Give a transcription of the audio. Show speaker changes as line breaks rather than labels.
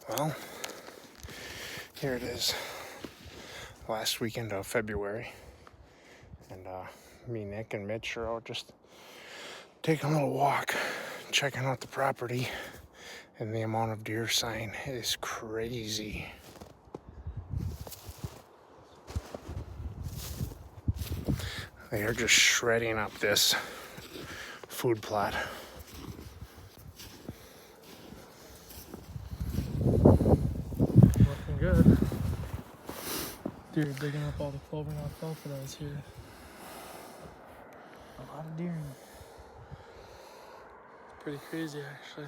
Well, here it is. Last weekend of February. And me, Nick, and Mitch are out just taking a little walk, checking out the property. And the amount of deer sign is crazy. They are just shredding up this food plot.
Looking good. Deer digging up all the clover and alfalfa that was here. A lot of deer in it. Pretty crazy, actually.